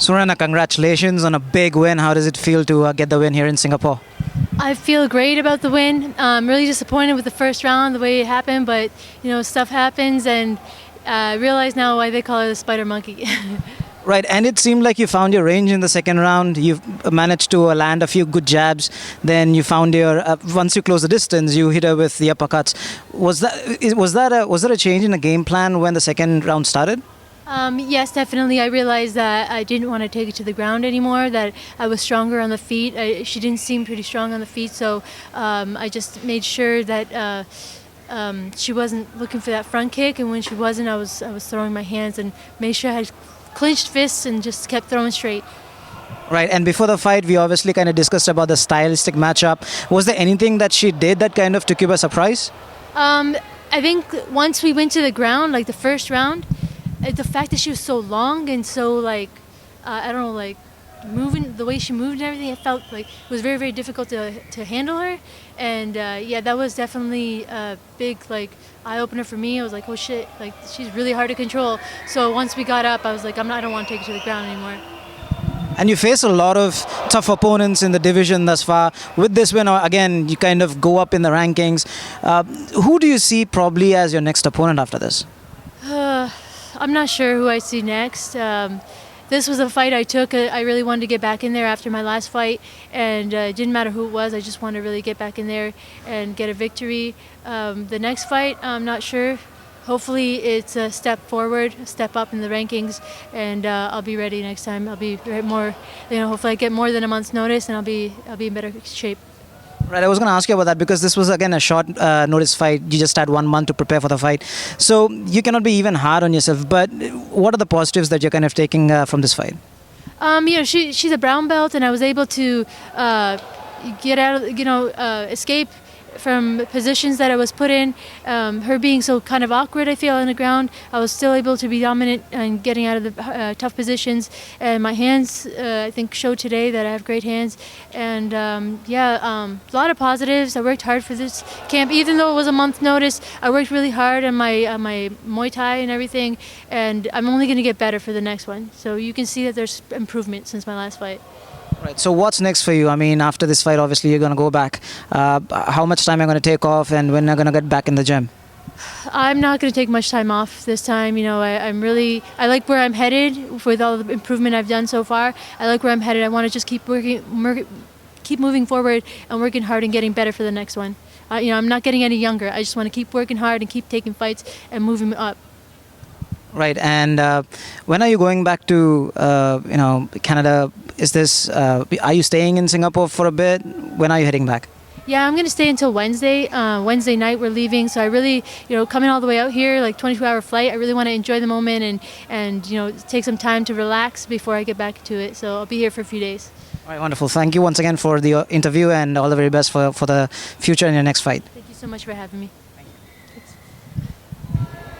Randa, congratulations on a big win. How does it feel to get the win here in Singapore? I feel great about the win. I'm really disappointed with the first round, the way it happened, but stuff happens, and I realize now why they call it a spider monkey. Right, and it seemed like you found your range in the second round. You managed to land a few good jabs. Then you found your once you close the distance, you hit her with the uppercuts. Was that a change in the game plan when the second round started? Yes, definitely. I realized that I didn't want to take it to the ground anymore, that I was stronger on the feet. She didn't seem pretty strong on the feet, so I just made sure that she wasn't looking for that front kick, and when she wasn't, I was throwing my hands and made sure I had clenched fists and just kept throwing straight. Right, and before the fight, we obviously kind of discussed about the stylistic matchup. Was there anything that she did that kind of took you by surprise? I think once we went to the ground, like the first round, the fact that she was so long and so I don't know, moving, the way she moved and everything, it felt like it was very, very difficult to handle her. And that was definitely a big eye opener for me. I was like, oh shit, she's really hard to control. So once we got up, I was like, I don't want to take her to the ground anymore. And you face a lot of tough opponents in the division thus far. With this win, again, you kind of go up in the rankings. Who do you see probably as your next opponent after this? I'm not sure who I see next. This was a fight I took. I really wanted to get back in there after my last fight, and it didn't matter who it was. I just wanted to really get back in there and get a victory. The next fight, I'm not sure. Hopefully it's a step forward, a step up in the rankings, and I'll be ready next time. I'll be more, hopefully I get more than a month's notice, and I'll be in better shape. Right, I was going to ask you about that because this was again a short notice fight. You just had 1 month to prepare for the fight, so you cannot be even hard on yourself. But what are the positives that you're kind of taking from this fight? She's a brown belt, and I was able to get out of, escape from positions that I was put in. Her being so kind of awkward, I feel, on the ground, I was still able to be dominant and getting out of the tough positions. And my hands, I think, showed today that I have great hands. And a lot of positives. I worked hard for this camp, even though it was a month notice. I worked really hard on my Muay Thai and everything, and I'm only going to get better for the next one. So you can see that there's improvement since my last fight. Right. So what's next for you? I mean, after this fight, obviously you're going to go back. How much time are you going to take off, and when are you going to get back in the gym? I'm not going to take much time off this time. I like where I'm headed with all the improvement I've done so far. I like where I'm headed. I want to just keep moving forward and working hard and getting better for the next one. I'm not getting any younger. I just want to keep working hard and keep taking fights and moving up. Right, and when are you going back to Canada? Is this? Are you staying in Singapore for a bit? When are you heading back? Yeah, I'm going to stay until Wednesday. Wednesday night we're leaving, so I really, coming all the way out here, 22-hour flight. I really want to enjoy the moment and take some time to relax before I get back to it. So I'll be here for a few days. All right, wonderful. Thank you once again for the interview, and all the very best for the future in your next fight. Thank you so much for having me.